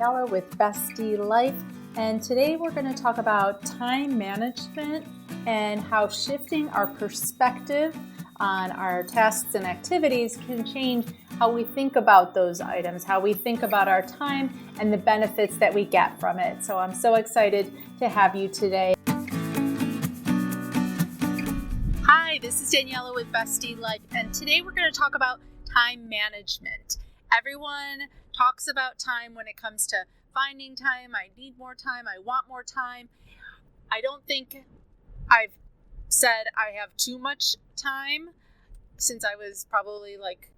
Daniela with Bestie Life, and today we're going to talk about time management and how shifting our perspective on our tasks and activities can change how we think about those items, how we think about our time and the benefits that we get from it. So I'm so excited to have you today. Hi, this is Daniela with Bestie Life, and today we're going to talk about time management. Everyone talks about time when it comes to finding time. I need more time. I want more time. I don't think I've said I have too much time since I was probably like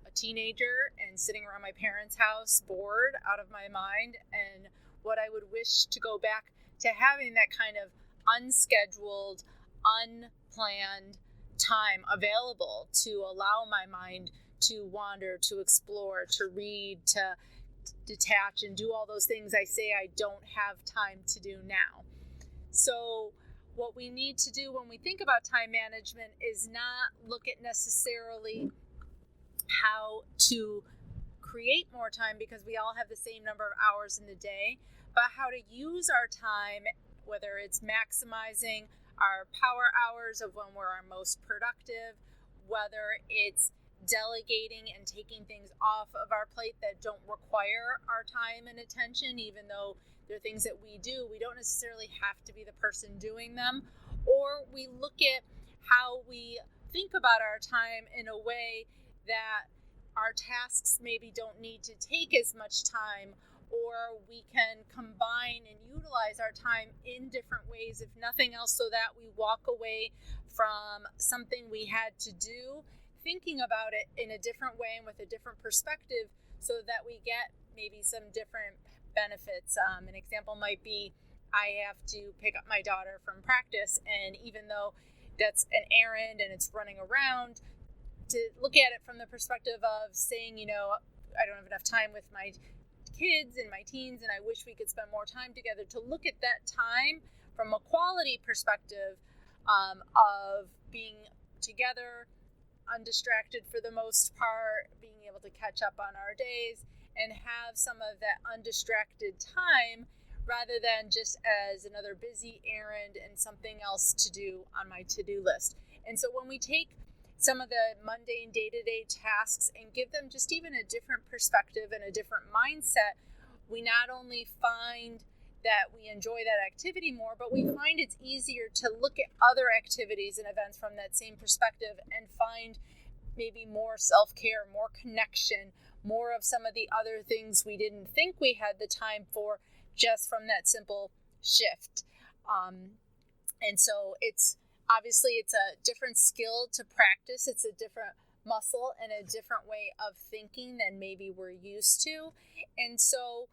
a teenager and sitting around my parents' house bored out of my mind, and what I would wish to go back to having that kind of unscheduled, unplanned time available to allow my mind to wander, to explore, to read, to detach, and do all those things I say I don't have time to do now. So what we need to do when we think about time management is not look at necessarily how to create more time, because we all have the same number of hours in the day, but how to use our time, whether it's maximizing our power hours of when we're our most productive, whether it's delegating and taking things off of our plate that don't require our time and attention, even though they're things that we do. We don't necessarily have to be the person doing them. Or we look at how we think about our time in a way that our tasks maybe don't need to take as much time, or we can combine and utilize our time in different ways, if nothing else, so that we walk away from something we had to do thinking about it in a different way and with a different perspective, so that we get maybe some different benefits. An example might be I have to pick up my daughter from practice, and even though that's an errand and it's running around, to look at it from the perspective of saying, I don't have enough time with my kids and my teens, and I wish we could spend more time together, to look at that time from a quality perspective of being together, undistracted for the most part, being able to catch up on our days and have some of that undistracted time rather than just as another busy errand and something else to do on my to-do list. And so when we take some of the mundane day-to-day tasks and give them just even a different perspective and a different mindset, we not only find that we enjoy that activity more, but we find it's easier to look at other activities and events from that same perspective and find maybe more self-care, more connection, more of some of the other things we didn't think we had the time for just from that simple shift. And so it's a different skill to practice. It's a different muscle and a different way of thinking than maybe we're used to. And so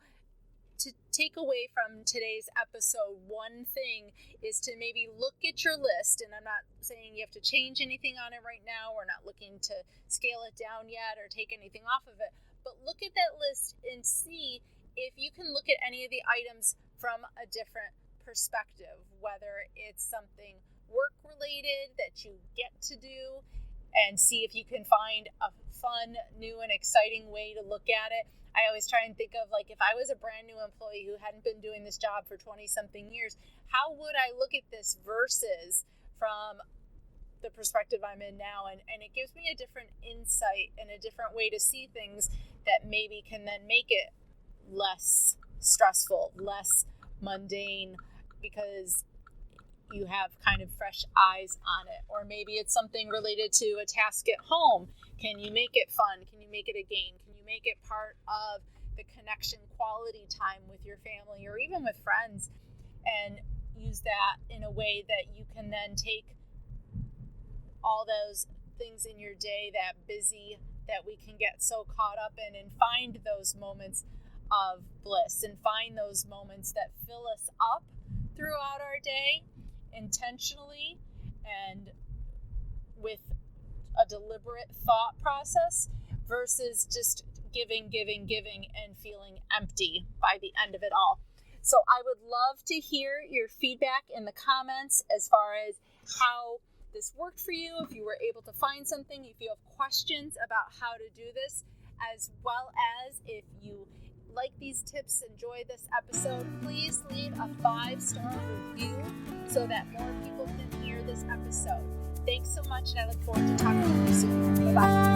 to take away from today's episode, one thing is to maybe look at your list, and I'm not saying you have to change anything on it right now. We're not looking to scale it down yet or take anything off of it, but look at that list and see if you can look at any of the items from a different perspective, whether it's something work-related that you get to do, and see if you can find a fun, new, and exciting way to look at it. I always try and think of, like, if I was a brand new employee who hadn't been doing this job for 20-something years, how would I look at this versus from the perspective I'm in now? And it gives me a different insight and a different way to see things that maybe can then make it less stressful, less mundane, because you have kind of fresh eyes on it. Or maybe it's something related to a task at home. Can you make it fun? Can you make it a game? Can you make it part of the connection, quality time with your family or even with friends, and use that in a way that you can then take all those things in your day, that busy that we can get so caught up in, and find those moments of bliss and find those moments that fill us up throughout our day intentionally and with a deliberate thought process, versus just giving and feeling empty by the end of it all. So I would love to hear your feedback in the comments as far as how this worked for you, if you were able to find something, if you have questions about how to do this, as well as if you like these tips, enjoy this episode, please leave a 5-star review so that more people can hear this episode. Thanks so much, and I look forward to talking to you soon. Bye-bye.